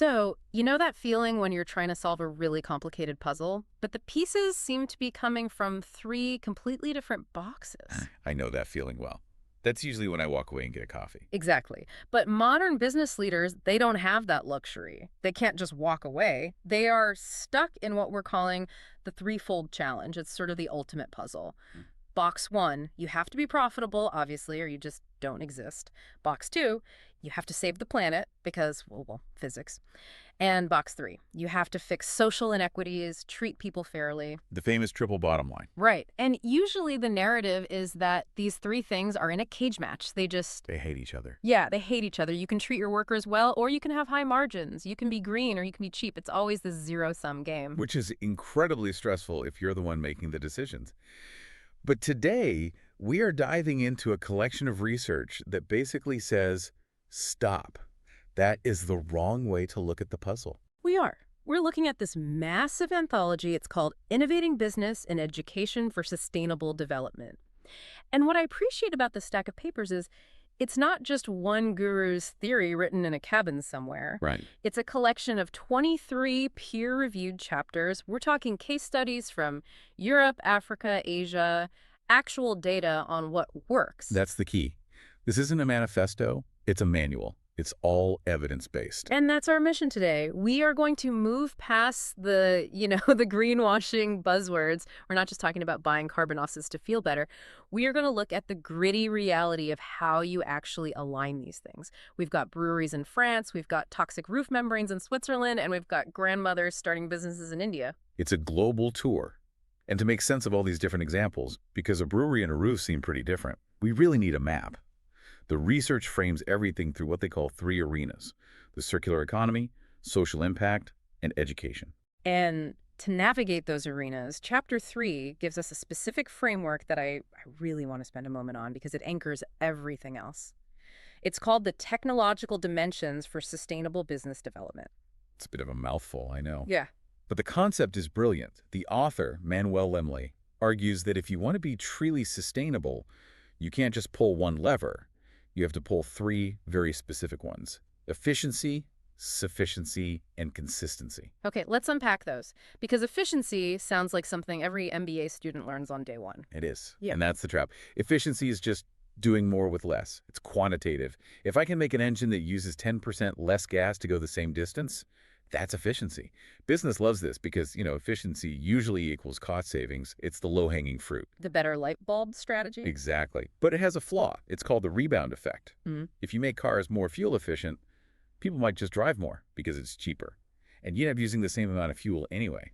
So, you know that feeling when you're trying to solve a really complicated puzzle, but the pieces seem to be coming from three completely different boxes? I know that feeling well. That's usually when I walk away and get a coffee. Exactly. But modern business leaders, they don't have that luxury. They can't just walk away. They are stuck in what we're calling the threefold challenge. It's sort of the ultimate puzzle. Box one, you have to be profitable, obviously, or you just don't exist. Box two, you have to save the planet because, well, physics. And box three, you have to fix social inequities, treat people fairly. The famous triple bottom line. Right. And usually the narrative is that these three things are in a cage match. They hate each other. Yeah, they hate each other. You can treat your workers well, or you can have high margins. You can be green, or you can be cheap. It's always this zero-sum game. Which is incredibly stressful if you're the one making the decisions. But today, we are diving into a collection of research that basically says, stop. That is the wrong way to look at the puzzle. We are. We're looking at this massive anthology. It's called Innovating Business and Education for Sustainable Development. And what I appreciate about this stack of papers is it's not just one guru's theory written in a cabin somewhere. Right. It's a collection of 23 peer-reviewed chapters. We're talking case studies from Europe, Africa, Asia, actual data on what works. That's the key. This isn't a manifesto. It's a manual. It's all evidence-based. And that's our mission today. We are going to move past the, the greenwashing buzzwords. We're not just talking about buying carbonoxes to feel better. We are going to look at the gritty reality of how you actually align these things. We've got breweries in France, we've got toxic roof membranes in Switzerland, and we've got grandmothers starting businesses in India. It's a global tour. And to make sense of all these different examples, because a brewery and a roof seem pretty different, we really need a map. The research frames everything through what they call three arenas: the circular economy, social impact, and education. And to navigate those arenas, Chapter 3 gives us a specific framework that I really want to spend a moment on because it anchors everything else. It's called the Technological Dimensions for Sustainable Business Development. It's a bit of a mouthful, I know. Yeah. But the concept is brilliant. The author, Manuel Lemley, argues that if you want to be truly sustainable, you can't just pull one lever. You have to pull three very specific ones: efficiency, sufficiency, and consistency. Okay, let's unpack those. Because efficiency sounds like something every MBA student learns on day one. It is. Yeah. And that's the trap. Efficiency is just doing more with less. It's quantitative. If I can make an engine that uses 10% less gas to go the same distance, that's efficiency. Business loves this because, efficiency usually equals cost savings. It's the low-hanging fruit. The better light bulb strategy? Exactly. But it has a flaw. It's called the rebound effect. If you make cars more fuel efficient, people might just drive more because it's cheaper. And you end up using the same amount of fuel anyway.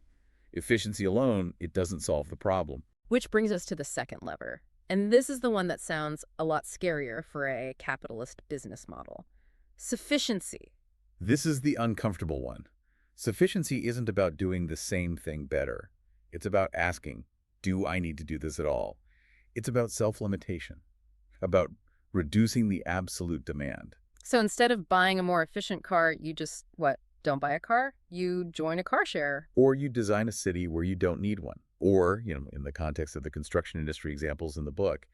Efficiency alone, it doesn't solve the problem. Which brings us to the second lever. And this is the one that sounds a lot scarier for a capitalist business model. Sufficiency. This is the uncomfortable one. Sufficiency isn't about doing the same thing better. It's about asking, do I need to do this at all? It's about self-limitation, about reducing the absolute demand. So instead of buying a more efficient car, you just, don't buy a car? You join a car share. Or you design a city where you don't need one. Or, in the context of the construction industry examples in the book,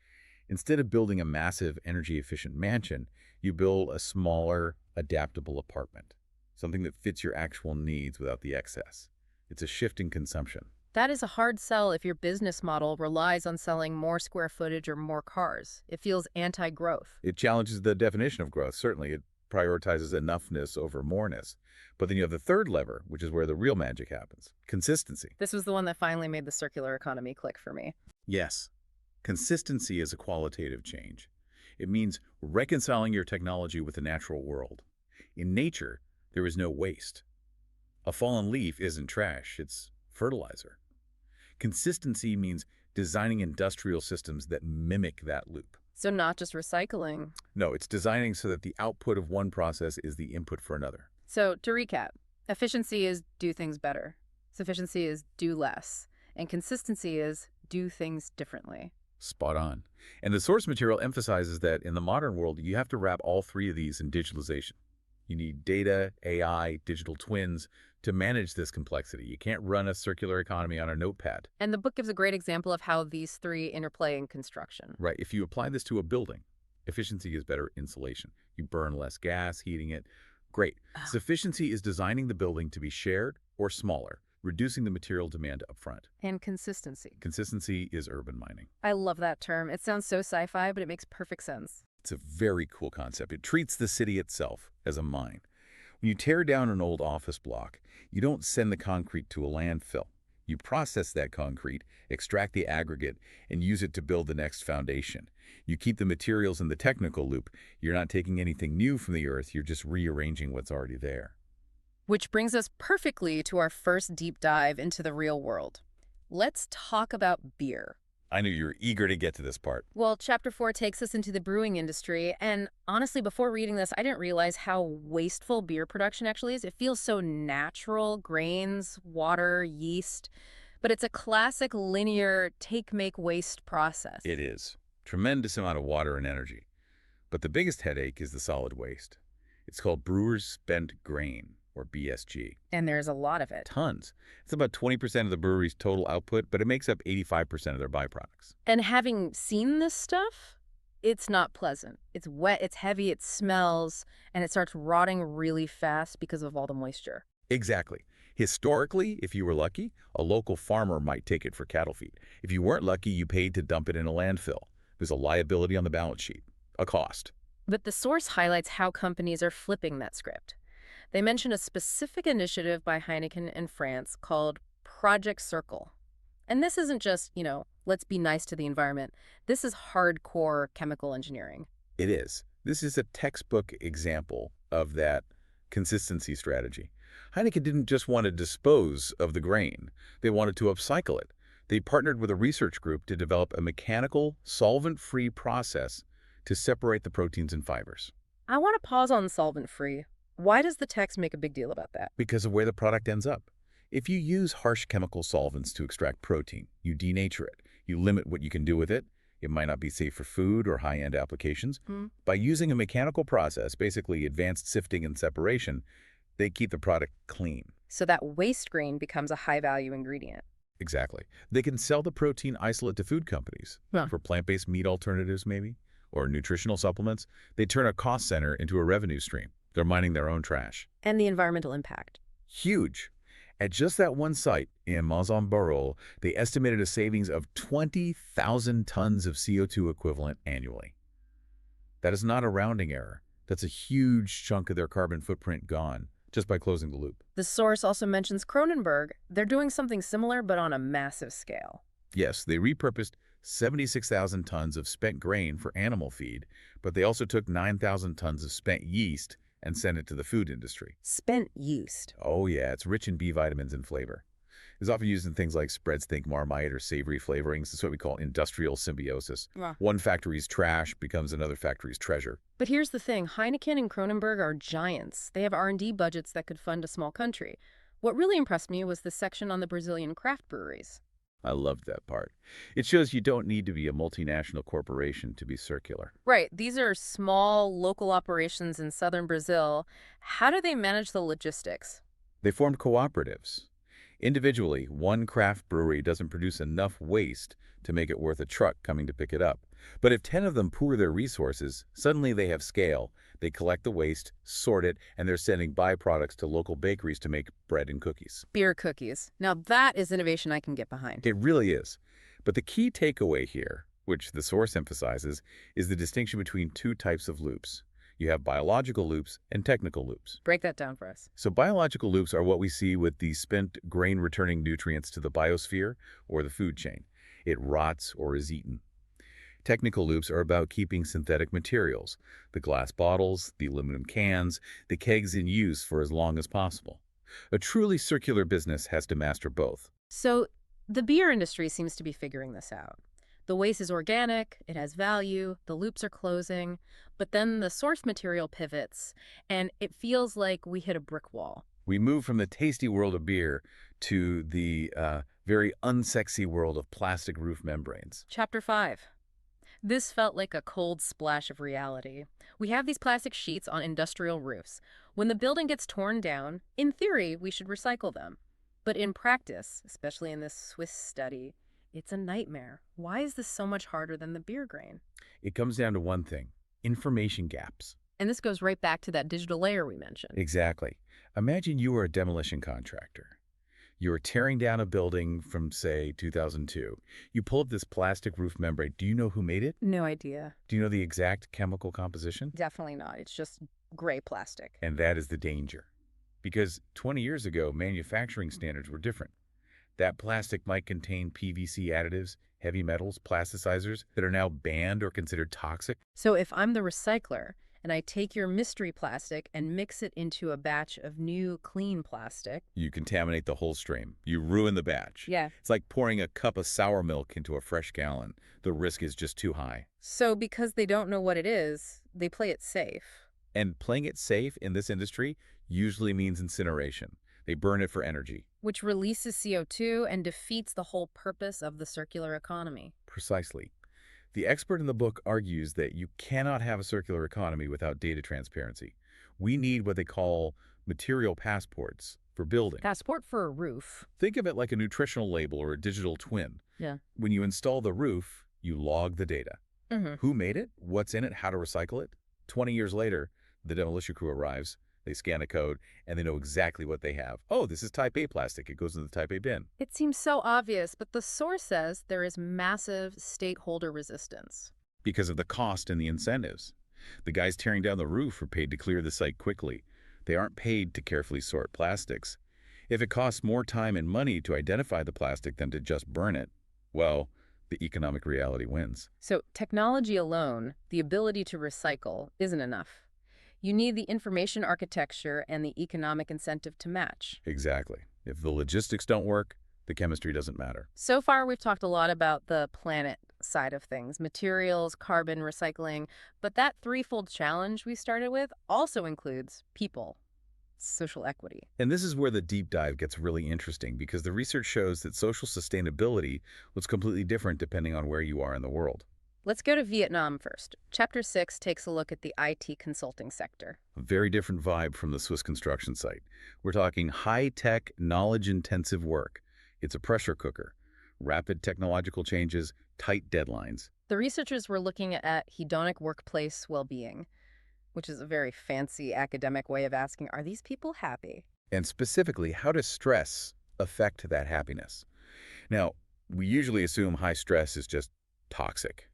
instead of building a massive energy-efficient mansion, you build a smaller, adaptable apartment, something that fits your actual needs without the excess. It's a shift in consumption. That is a hard sell if your business model relies on selling more square footage or more cars. It feels anti-growth. It challenges the definition of growth, certainly. It prioritizes enoughness over moreness. But then you have the third lever, which is where the real magic happens: consistency. This was the one that finally made the circular economy click for me. Yes, consistency is a qualitative change. It means reconciling your technology with the natural world. In nature, there is no waste. A fallen leaf isn't trash, it's fertilizer. Consistency means designing industrial systems that mimic that loop. So not just recycling. No, it's designing so that the output of one process is the input for another. So to recap, efficiency is do things better. Sufficiency is do less. And consistency is do things differently. Spot on. And the source material emphasizes that in the modern world, you have to wrap all three of these in digitalization. You need data, AI, digital twins to manage this complexity. You can't run a circular economy on a notepad. And the book gives a great example of how these three interplay in construction. Right. If you apply this to a building, efficiency is better insulation. You burn less gas heating it. Great. Ah, Sufficiency is designing the building to be shared or smaller, reducing the material demand upfront. and consistency. Consistency is urban mining. I love that term. It sounds so sci-fi, but it makes perfect sense. It's a very cool concept. It treats the city itself as a mine. When you tear down an old office block, you don't send the concrete to a landfill. You process that concrete, extract the aggregate, and use it to build the next foundation. You keep the materials in the technical loop. You're not taking anything new from the earth. You're just rearranging what's already there. Which brings us perfectly to our first deep dive into the real world. Let's talk about beer. I knew you were eager to get to this part. Well, chapter 4 takes us into the brewing industry, and honestly, before reading this, I didn't realize how wasteful beer production actually is. It feels so natural, grains, water, yeast, but it's a classic linear take-make-waste process. It is. Tremendous amount of water and energy. But the biggest headache is the solid waste. It's called brewer's spent grain, or BSG. And there's a lot of it. Tons. It's about 20% of the brewery's total output, but it makes up 85% of their byproducts. And having seen this stuff, it's not pleasant. It's wet, it's heavy, it smells, and it starts rotting really fast because of all the moisture. Exactly. Historically, if you were lucky, a local farmer might take it for cattle feed. If you weren't lucky, you paid to dump it in a landfill. There's a liability on the balance sheet, a cost. But the source highlights how companies are flipping that script. They mention a specific initiative by Heineken in France called Project Circle. And this isn't just, let's be nice to the environment. This is hardcore chemical engineering. It is. This is a textbook example of that consistency strategy. Heineken didn't just want to dispose of the grain. They wanted to upcycle it. They partnered with a research group to develop a mechanical, solvent-free process to separate the proteins and fibers. I want to pause on solvent-free. Why does the text make a big deal about that? Because of where the product ends up. If you use harsh chemical solvents to extract protein, you denature it. You limit what you can do with it. It might not be safe for food or high-end applications. By using a mechanical process, basically advanced sifting and separation, they keep the product clean. So that waste grain becomes a high-value ingredient. Exactly. They can sell the protein isolate to food companies Yeah. for plant-based meat alternatives maybe, or nutritional supplements. They turn a cost center into a revenue stream. They're mining their own trash. And the environmental impact. Huge. At just that one site in Mozambique, they estimated a savings of 20,000 tons of CO2 equivalent annually. That is not a rounding error. That's a huge chunk of their carbon footprint gone just by closing the loop. The source also mentions Cronenberg. They're doing something similar, but on a massive scale. Yes, they repurposed 76,000 tons of spent grain for animal feed, but they also took 9,000 tons of spent yeast and sent it to the food industry. Spent yeast. Oh yeah, it's rich in B vitamins and flavor. It's often used in things like spreads, think Marmite or savory flavorings. It's what we call industrial symbiosis. Yeah. One factory's trash becomes another factory's treasure. But here's the thing. Heineken and Cronenberg are giants. They have R&D budgets that could fund a small country. What really impressed me was the section on the Brazilian craft breweries. I loved that part. It shows you don't need to be a multinational corporation to be circular. Right. These are small, local operations in southern Brazil. How do they manage the logistics? They formed cooperatives. Individually, one craft brewery doesn't produce enough waste to make it worth a truck coming to pick it up. But if 10 of them pool their resources, suddenly they have scale. They collect the waste, sort it, and they're sending byproducts to local bakeries to make bread and cookies. Beer cookies. Now that is innovation I can get behind. It really is. But the key takeaway here, which the source emphasizes, is the distinction between two types of loops. You have biological loops and technical loops. Break that down for us. So biological loops are what we see with the spent grain-returning nutrients to the biosphere or the food chain. It rots or is eaten. Technical loops are about keeping synthetic materials, the glass bottles, the aluminum cans, the kegs in use for as long as possible. A truly circular business has to master both. So the beer industry seems to be figuring this out. The waste is organic, it has value, the loops are closing, but then the source material pivots, and it feels like we hit a brick wall. We move from the tasty world of beer to the very unsexy world of plastic roof membranes. Chapter 5. This felt like a cold splash of reality. We have these plastic sheets on industrial roofs. When the building gets torn down, in theory, we should recycle them. But in practice, especially in this Swiss study, it's a nightmare. Why is this so much harder than the beer grain? It comes down to one thing: information gaps. And this goes right back to that digital layer we mentioned. Exactly. Imagine you were a demolition contractor. You were tearing down a building from, say, 2002. You pull up this plastic roof membrane. Do you know who made it? No idea. Do you know the exact chemical composition? Definitely not. It's just gray plastic. And that is the danger. Because 20 years ago, manufacturing standards were different. That plastic might contain PVC additives, heavy metals, plasticizers that are now banned or considered toxic. So if I'm the recycler and I take your mystery plastic and mix it into a batch of new clean plastic. You contaminate the whole stream. You ruin the batch. Yeah. It's like pouring a cup of sour milk into a fresh gallon. The risk is just too high. So because they don't know what it is, they play it safe. And playing it safe in this industry usually means incineration. They burn it for energy. Which releases CO2 and defeats the whole purpose of the circular economy. Precisely. The expert in the book argues that you cannot have a circular economy without data transparency. We need what they call material passports for building. Passport for a roof. Think of it like a nutritional label or a digital twin. Yeah. When you install the roof, you log the data. Mm-hmm. Who made it? What's in it? How to recycle it? 20 years later, the demolition crew arrives. They scan a code, and they know exactly what they have. Oh, this is type A plastic. It goes in the type A bin. It seems so obvious, but the source says there is massive stakeholder resistance. Because of the cost and the incentives. The guys tearing down the roof are paid to clear the site quickly. They aren't paid to carefully sort plastics. If it costs more time and money to identify the plastic than to just burn it, well, the economic reality wins. So technology alone, the ability to recycle, isn't enough. You need the information architecture and the economic incentive to match. Exactly. If the logistics don't work, the chemistry doesn't matter. So far, we've talked a lot about the planet side of things, materials, carbon, recycling, but that threefold challenge we started with also includes people, social equity. And this is where the deep dive gets really interesting because the research shows that social sustainability looks completely different depending on where you are in the world. Let's go to Vietnam first. Chapter 6 takes a look at the IT consulting sector. A very different vibe from the Swiss construction site. We're talking high-tech, knowledge-intensive work. It's a pressure cooker. Rapid technological changes, tight deadlines. The researchers were looking at hedonic workplace well-being, which is a very fancy academic way of asking, are these people happy? And specifically, how does stress affect that happiness? Now, we usually assume high stress is just toxic.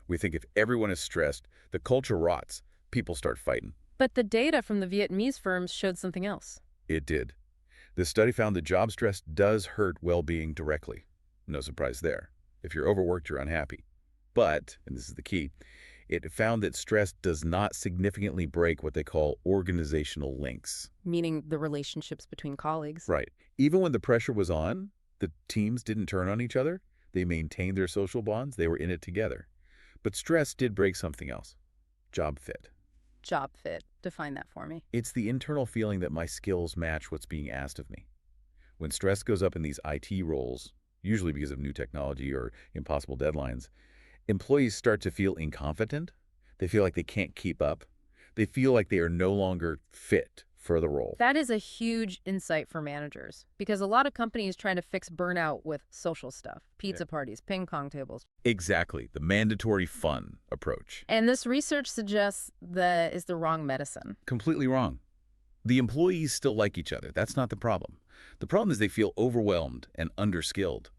We think if everyone is stressed, the culture rots. People start fighting. But the data from the Vietnamese firms showed something else. It did. The study found that job stress does hurt well-being directly. No surprise there. If you're overworked, you're unhappy. But, and this is the key, it found that stress does not significantly break what they call organizational links. Meaning the relationships between colleagues. Right. Even when the pressure was on, the teams didn't turn on each other. They maintained their social bonds. They were in it together. But stress did break something else. Job fit. Job fit. Define that for me. It's the internal feeling that my skills match what's being asked of me. When stress goes up in these IT roles, usually because of new technology or impossible deadlines, employees start to feel incompetent. They feel like they can't keep up. They feel like they are no longer fit for the role. That is a huge insight for managers because a lot of companies trying to fix burnout with social stuff, pizza parties, ping pong tables. Exactly, the mandatory fun approach. And this research suggests that is the wrong medicine. Completely wrong. The employees still like each other. That's not the problem. The problem is they feel overwhelmed and underskilled.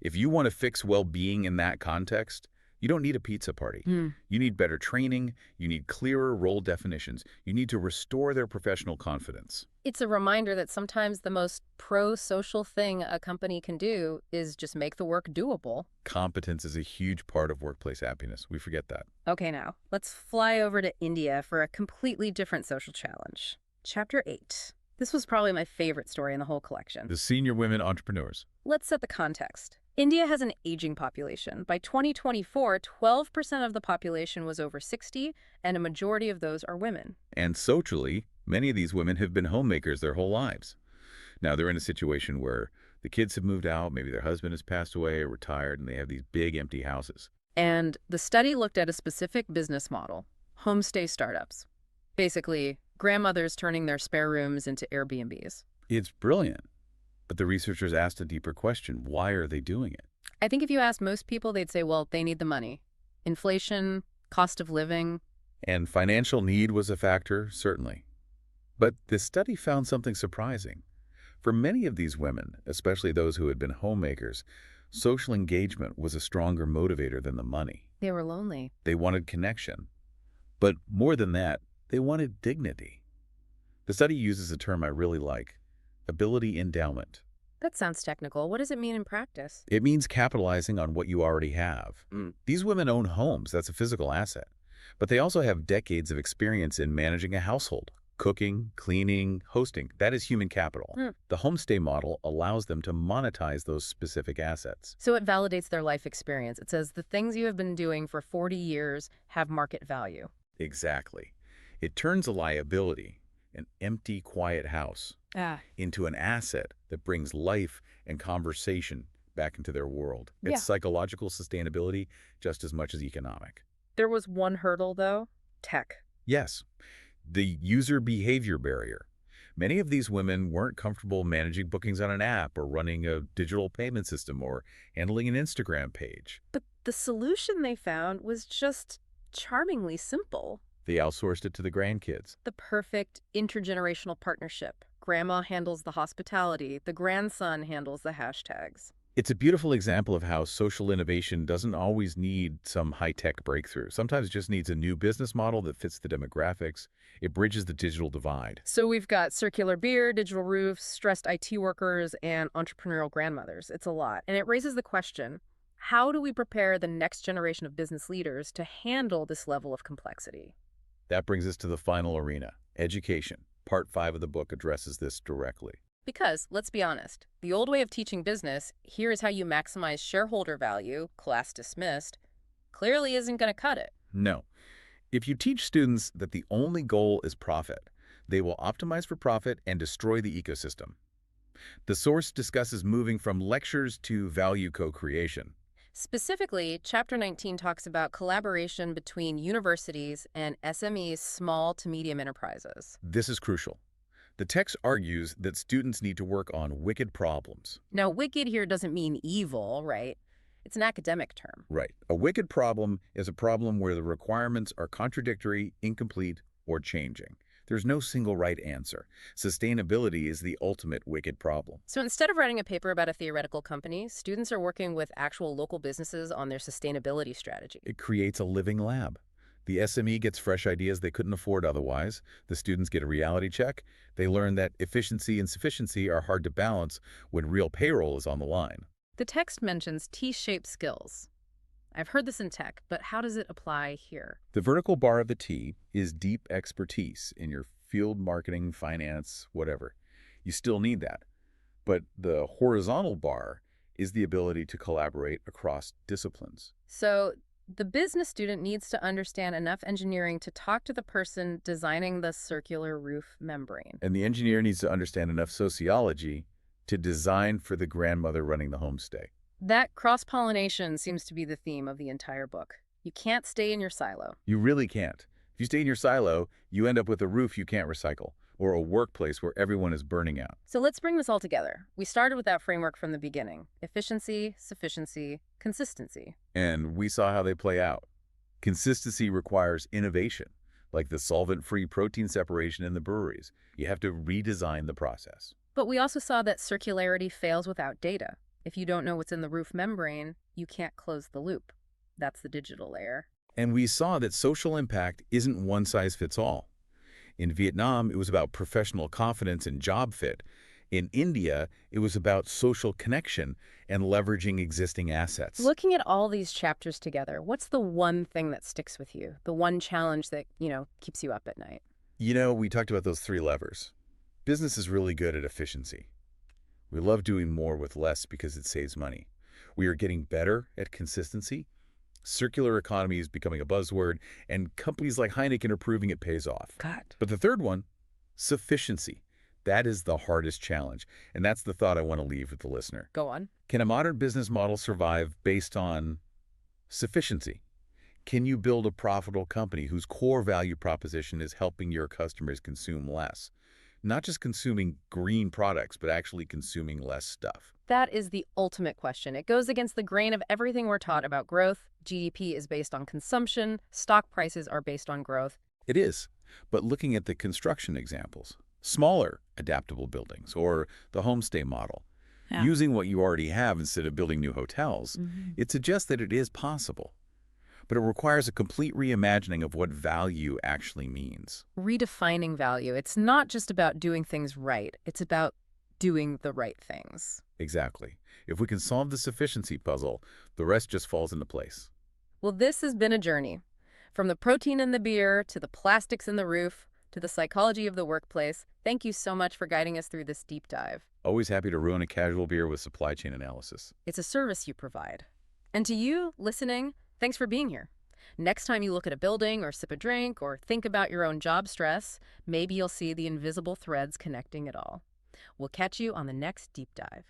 If you want to fix well-being in that context, you don't need a pizza party. You need better training. You need clearer role definitions. You need to restore their professional confidence. It's a reminder that sometimes the most pro-social thing a company can do is just make the work doable. Competence is a huge part of workplace happiness. We forget that. Okay, now, let's fly over to India for a completely different social challenge. Chapter 8. This was probably my favorite story in the whole collection. The senior women entrepreneurs. Let's set the context. India has an aging population. By 2024, 12% of the population was over 60, and a majority of those are women. And socially, many of these women have been homemakers their whole lives. Now, they're in a situation where the kids have moved out, maybe their husband has passed away or retired, and they have these big empty houses. And the study looked at a specific business model, homestay startups. Basically, grandmothers turning their spare rooms into Airbnbs. It's brilliant. But the researchers asked a deeper question. Why are they doing it? I think if you asked most people, they'd say, well, they need the money. Inflation, cost of living, And financial need was a factor, certainly. But this study found something surprising. For many of these women, especially those who had been homemakers, social engagement was a stronger motivator than the money. They were lonely. They wanted connection. But more than that, they wanted dignity. The study uses a term I really like, ability endowment. That sounds technical. What does it mean in practice? It means capitalizing on what you already have. These women own homes, that's a physical asset. But they also have decades of experience in managing a household. Cooking, cleaning, hosting, that is human capital. The homestay model allows them to monetize those specific assets. So it validates their life experience. It says the things you have been doing for 40 years have market value. Exactly. It turns a liability, an empty, quiet house, into an asset that brings life and conversation back into their world. Yeah. It's psychological sustainability just as much as economic. There was one hurdle, though, tech. Yes, the user behavior barrier. Many of these women weren't comfortable managing bookings on an app or running a digital payment system or handling an Instagram page. But the solution they found was just charmingly simple. They outsourced it to the grandkids. The perfect intergenerational partnership. Grandma handles the hospitality, the grandson handles the hashtags. It's a beautiful example of how social innovation doesn't always need some high-tech breakthrough. Sometimes it just needs a new business model that fits the demographics. It bridges the digital divide. So we've got circular beer, digital roofs, stressed IT workers, and entrepreneurial grandmothers. It's a lot. And it raises the question, how do we prepare the next generation of business leaders to handle this level of complexity? That brings us to the final arena, education. Part 5 of the book addresses this directly. Because, let's be honest, the old way of teaching business, here is how you maximize shareholder value, class dismissed, clearly isn't going to cut it. No. If you teach students that the only goal is profit, they will optimize for profit and destroy the ecosystem. The source discusses moving from lectures to value co-creation. Specifically, Chapter 19 talks about collaboration between universities and SMEs, small to medium enterprises. This is crucial. The text argues that students need to work on wicked problems. Now, wicked here doesn't mean evil, right? It's an academic term. Right. A wicked problem is a problem where the requirements are contradictory, incomplete, or changing. There's no single right answer. Sustainability is the ultimate wicked problem. So instead of writing a paper about a theoretical company, students are working with actual local businesses on their sustainability strategy. It creates a living lab. The SME gets fresh ideas they couldn't afford otherwise. The students get a reality check. They learn that efficiency and sufficiency are hard to balance when real payroll is on the line. The text mentions T-shaped skills. I've heard this in tech, but how does it apply here? The vertical bar of the T is deep expertise in your field, marketing, finance, whatever. You still need that. But the horizontal bar is the ability to collaborate across disciplines. So the business student needs to understand enough engineering to talk to the person designing the circular roof membrane. And the engineer needs to understand enough sociology to design for the grandmother running the homestay. That cross-pollination seems to be the theme of the entire book. You can't stay in your silo. You really can't. If you stay in your silo, you end up with a roof you can't recycle, or a workplace where everyone is burning out. So let's bring this all together. We started with that framework from the beginning. Efficiency, sufficiency, consistency. And we saw how they play out. Consistency requires innovation, like the solvent-free protein separation in the breweries. You have to redesign the process. But we also saw that circularity fails without data. If you don't know what's in the roof membrane, you can't close the loop. That's the digital layer. And we saw that social impact isn't one size fits all. In Vietnam, it was about professional confidence and job fit. In India, it was about social connection and leveraging existing assets. Looking at all these chapters together, what's the one thing that sticks with you? The one challenge that, keeps you up at night? We talked about those 3 levers. Business is really good at efficiency. We love doing more with less because it saves money. We are getting better at consistency. Circular economy is becoming a buzzword, and companies like Heineken are proving it pays off. God. But the third one, sufficiency. That is the hardest challenge, and that's the thought I want to leave with the listener. Go on. Can a modern business model survive based on sufficiency? Can you build a profitable company whose core value proposition is helping your customers consume less? Not just consuming green products, but actually consuming less stuff. That is the ultimate question. It goes against the grain of everything we're taught about growth. GDP is based on consumption. Stock prices are based on growth. It is. But looking at the construction examples, smaller adaptable buildings or the homestay model, Yeah. using what you already have instead of building new hotels, Mhm. it suggests that it is possible. But it requires a complete reimagining of what value actually means. Redefining value. It's not just about doing things right. It's about doing the right things. Exactly. If we can solve the sufficiency puzzle, the rest just falls into place. Well, this has been a journey. From the protein in the beer, to the plastics in the roof, to the psychology of the workplace. Thank you so much for guiding us through this deep dive. Always happy to ruin a casual beer with supply chain analysis. It's a service you provide. And to you, listening, thanks for being here. Next time you look at a building or sip a drink or think about your own job stress, maybe you'll see the invisible threads connecting it all. We'll catch you on the next deep dive.